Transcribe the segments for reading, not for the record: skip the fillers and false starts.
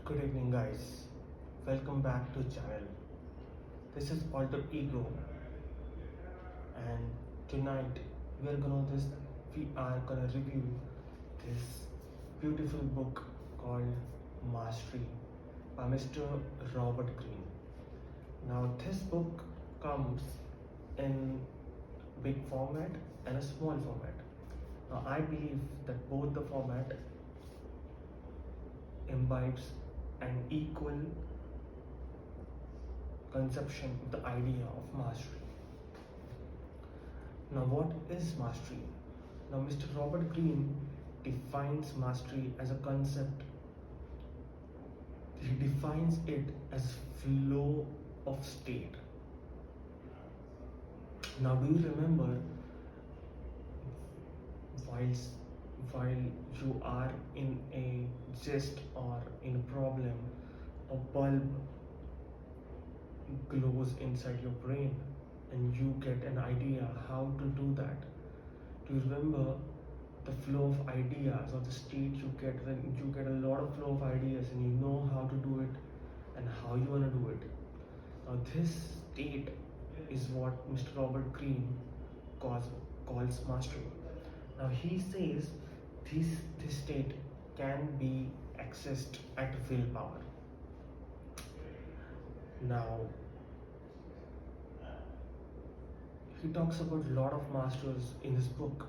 Good evening, guys. Welcome back to channel. This is Alter Ego, and tonight we are gonna review this beautiful book called Mastery by Mr. Robert Greene. Now, this book comes in big format and a small format. Now, I believe that both the format imbibes an equal conception of the idea of mastery. Now, what is mastery? Now, Mr. Robert Greene defines mastery as a concept. He defines it as flow of state. Now, do you remember while you are in a gist or in a problem, a bulb glows inside your brain and you get an idea how to do that? Do you remember the flow of ideas or the state you get when you get a lot of flow of ideas and you know how to do it and how you want to do it? Now, this state is what Mr. Robert Greene calls mastery. Now, he says this state can be accessed at willpower. Now, he talks about a lot of masters in this book.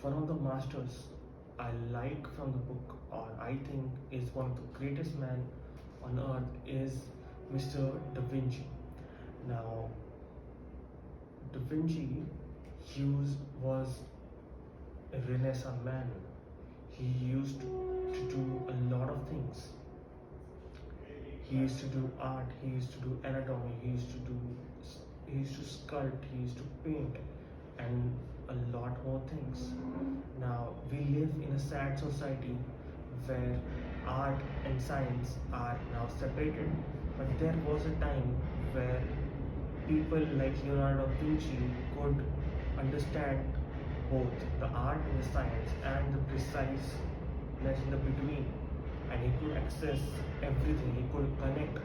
One of the masters I like from the book, or I think is one of the greatest men on earth, is Mr. Da Vinci. Now, Da Vinci was a Renaissance man. He used to do a lot of things. He used to do art, he used to do anatomy, he used to sculpt, he used to paint, and a lot more things. Now, we live in a sad society where art and science are now separated, but there was a time where people like Leonardo da Vinci could understand both the art and the science and the preciseness in the between, and he could access everything. He could connect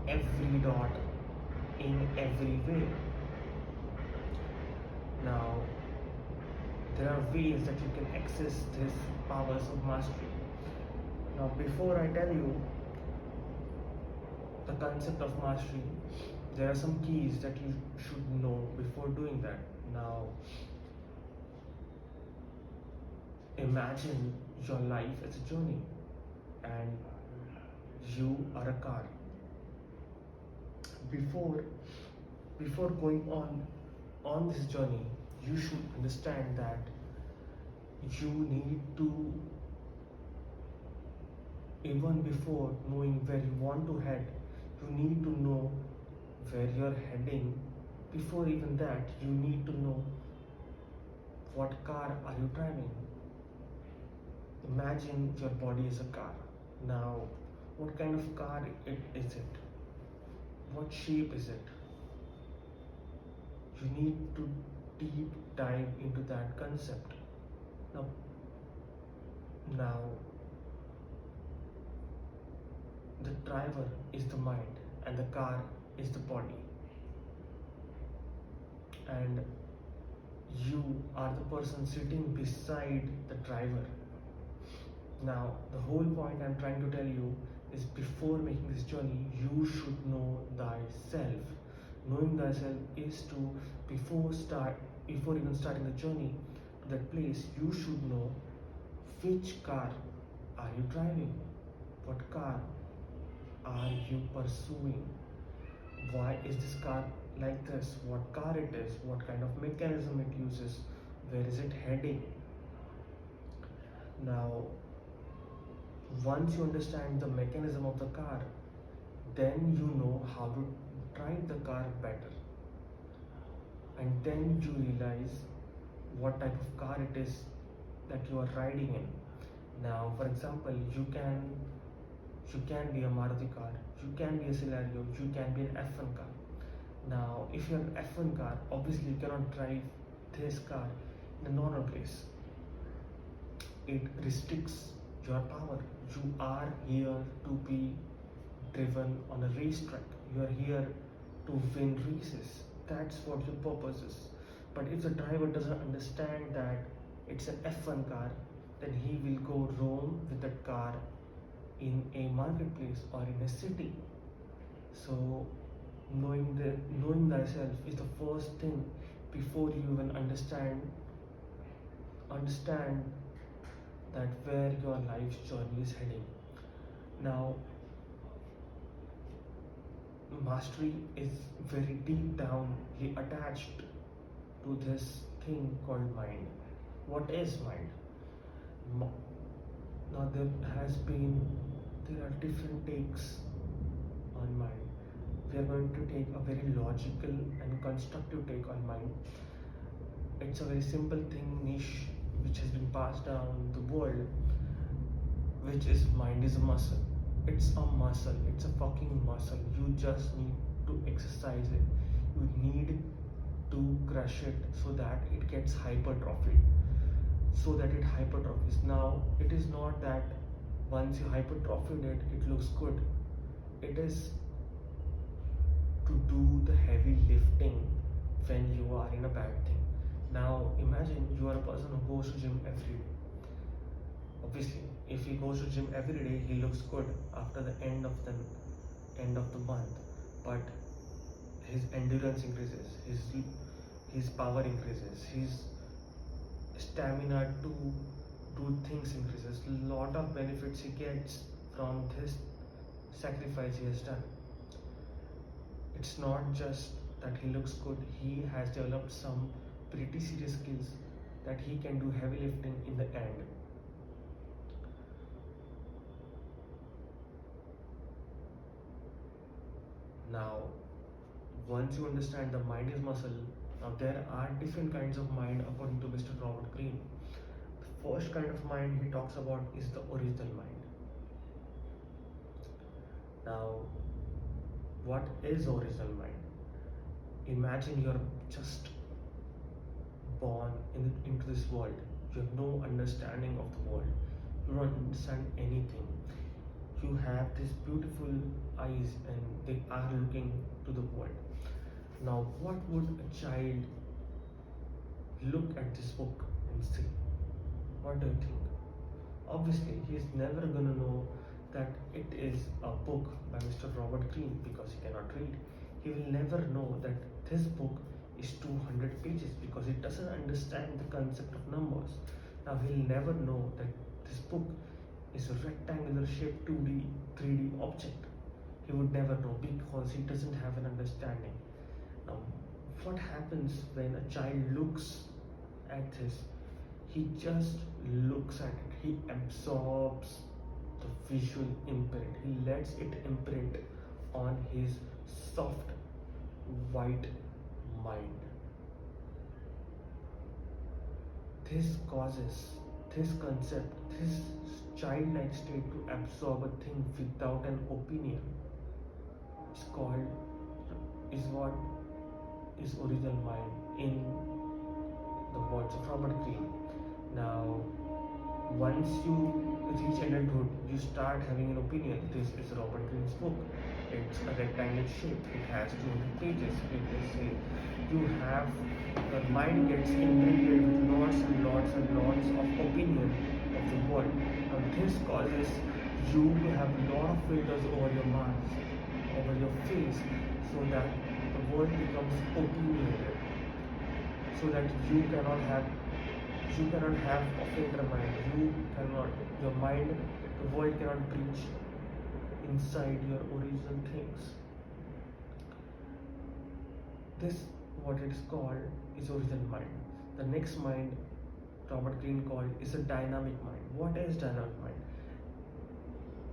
every dot in every way. Now, there are ways that you can access these powers of mastery. Now, before I tell you the concept of mastery, there are some keys that you should know before doing that. Now, imagine your life as a journey and you are a car. Before going on this journey, you should understand that you need to, even before knowing where you want to head, you need to know where you're heading. Before even that, you need to know what car are you driving. Imagine your body is a car. Now, what kind of car is it? What shape is it? You need to deep dive into that concept. Now, the driver is the mind and the car is the body. And you are the person sitting beside the driver. Now, the whole point I'm trying to tell you is before making this journey, you should know thyself. Knowing thyself is to, before even starting the journey to that place, you should know which car are you driving, what car are you pursuing, why is this car like this, what car it is, what kind of mechanism it uses, where is it heading. Now, once you understand the mechanism of the car, then you know how to drive the car better, and then you realize what type of car it is that you are riding in. Now, for example, you can be a Maruti car, you can be a Celerio, you can be an F1 car. Now, if you're an F1 car, obviously you cannot drive this car in a normal place. It restricts your power. You are here to be driven on a racetrack. You are here to win races. That's what your purpose is. But if the driver doesn't understand that it's an F1 car, then he will go roam with that car in a marketplace or in a city. So knowing thyself is the first thing before you even understand that where your life's journey is heading. Now, mastery is very deep downly attached to this thing called mind. What is mind? Now there are different takes on mind. We are going to take a very logical and constructive take on mind. It's a very simple thing, niche, which has been passed down the world, which is mind is a muscle. It's a muscle. It's a fucking muscle. You just need to exercise it. You need to crush it so that it gets hypertrophied. So that it hypertrophies. Now, it is not that once you hypertrophied it, it looks good. It is to do the heavy lifting when you are in a bad thing. Now, imagine you are a person who goes to gym every day. Obviously, if he goes to gym every day, he looks good after the end of the month. But his endurance increases, his power increases, his stamina to do things increases. Lot of benefits he gets from this sacrifice he has done. It's not just that he looks good, he has developed some pretty serious skills that he can do heavy lifting in the end. Now, once you understand the mind is muscle, now there are different kinds of mind according to Mr. Robert Greene. The first kind of mind he talks about is the original mind. Now, what is original mind? Imagine you're just born into this world. You have no understanding of the world. You don't understand anything. You have these beautiful eyes and they are looking to the world. Now, what would a child look at this book and say? What do you think? Obviously, he is never gonna know that it is a book by Mr. Robert Greene because he cannot read. He will never know that this book is 200 pages because he doesn't understand the concept of numbers. Now, he'll never know that this book is a rectangular shaped 2D, 3D object. He would never know because he doesn't have an understanding. Now, what happens when a child looks at this? He just looks at it. He absorbs the visual imprint. He lets it imprint on his soft, white mind. This causes this concept, this childlike state to absorb a thing without an opinion. It's called, is what is original mind in the words of Robert Greene. Now, once you reach adulthood, you start having an opinion. This is Robert Greene's book. It's a rectangular shape. It has 200 pages. It is say you have your mind gets imprinted with lots and lots and lots of opinion of the world. Now this causes you to have a lot of filters over your mask, over your face, so that the world becomes opinionated. So that you cannot have a filter mind. Your mind, the world cannot breach inside your original things. This, what it is called, is original mind. The next mind, Robert Greene called, is a dynamic mind. What is dynamic mind?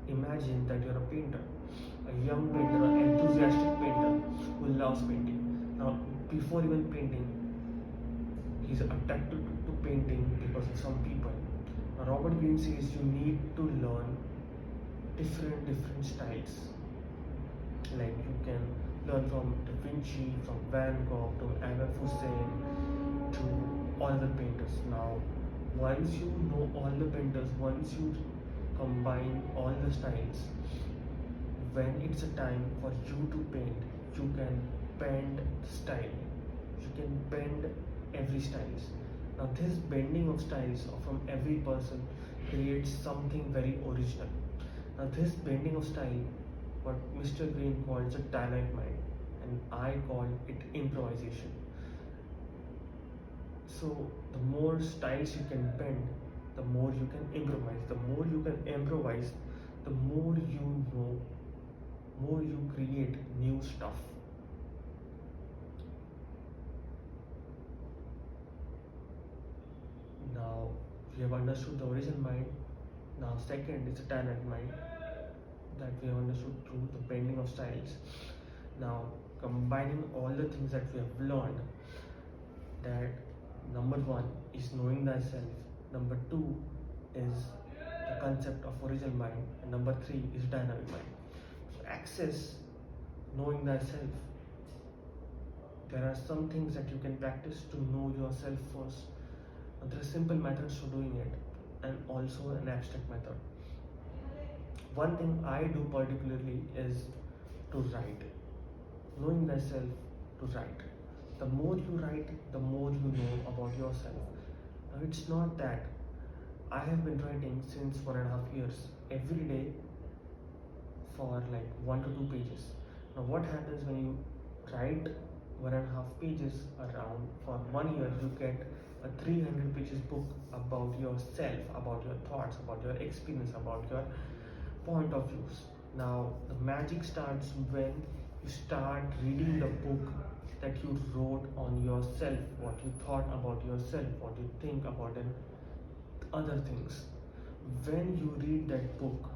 Imagine that you're a painter, a young painter, an enthusiastic painter who loves painting. Now, before even painting, he's attracted to painting because of some people. Now, Robert Greene says you need to learn different styles. Like you can learn from Da Vinci, from Van Gogh, to Ahmed Hussein, to all the painters. Now, once you know all the painters, once you combine all the styles. When it's a time for you to paint, you can bend the style, you can bend every styles. Now this bending of styles from every person creates something very original. Now this bending of style, what Mr. Greene calls a dynamic mind, and I call it improvisation. So the more styles you can bend, the more you can improvise. The more you can improvise, the more you know, more you create new stuff. Now we have understood the original mind. Now second is a dynamic mind, that we have understood through the bending of styles. Now combining all the things that we have learned, that number one is knowing thyself, number two is the concept of original mind, and number three is dynamic mind. So access knowing thyself. There are some things that you can practice to know yourself first. There are simple methods for doing it, and also an abstract method. One thing I do particularly is to write. Knowing thyself, to write. The more you write, the more you know about yourself. Now it's not that I have been writing since 1.5 years every day for like 1 to 2 pages. Now what happens when you write 1.5 pages around for 1 year, you get a 300 pages book about yourself, about your thoughts, about your experience, about your point of views. Now the magic starts when you start reading the book that you wrote on yourself, what you thought about yourself, what you think about it, other things. When you read that book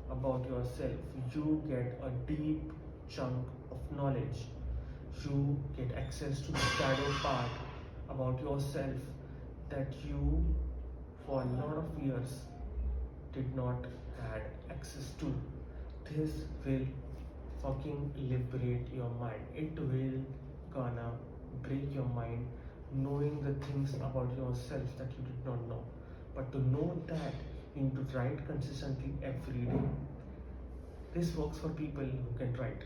about yourself, you get a deep chunk of knowledge. You get access to the shadow part about yourself that you for a lot of years did not had access to. This will fucking liberate your mind. It will gonna break your mind knowing the things about yourself that you did not know. But to know that, you need to write consistently every day. This works for people who can write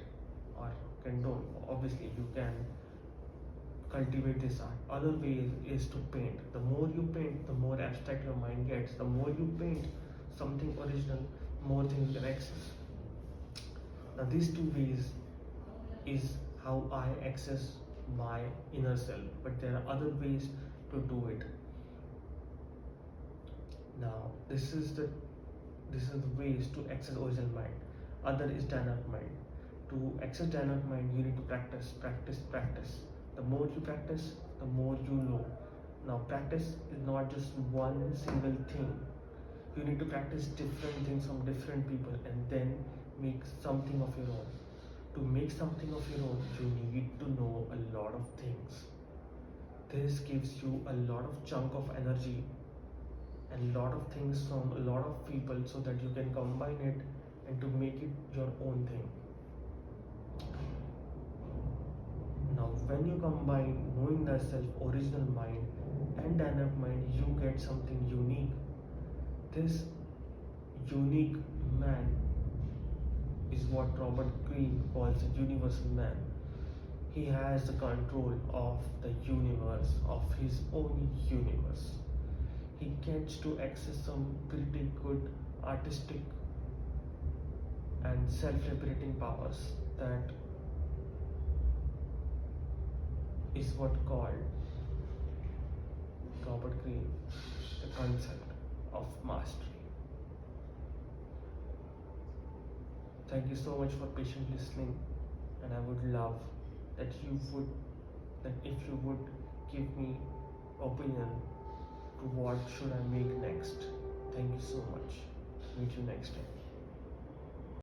or can don't. Obviously you can cultivate this art. Other way is to paint. The more you paint, the more abstract your mind gets. The more you paint something original, more things you can access. Now these two ways is how I access my inner self, but there are other ways to do it. Now this is the ways to access original mind. Other is dynamic mind. To access dynamic mind, you need to practice, practice, practice. The more you practice, the more you know. Now practice is not just one single thing. You need to practice different things from different people and then make something of your own. To make something of your own, you need to know a lot of things. This gives you a lot of chunk of energy and a lot of things from a lot of people so that you can combine it and to make it your own thing. Now when you combine knowing thyself, original mind and dynamic mind, you get something unique. This unique man is what Robert Greene calls a universal man. He has the control of the universe, of his own universe. He gets to access some pretty good artistic and self-liberating powers that is what called Robert Greene the concept of mastery. Thank you so much for patiently listening, and I would love that if you would give me opinion to what should I make next. Thank you so much. Meet you next time.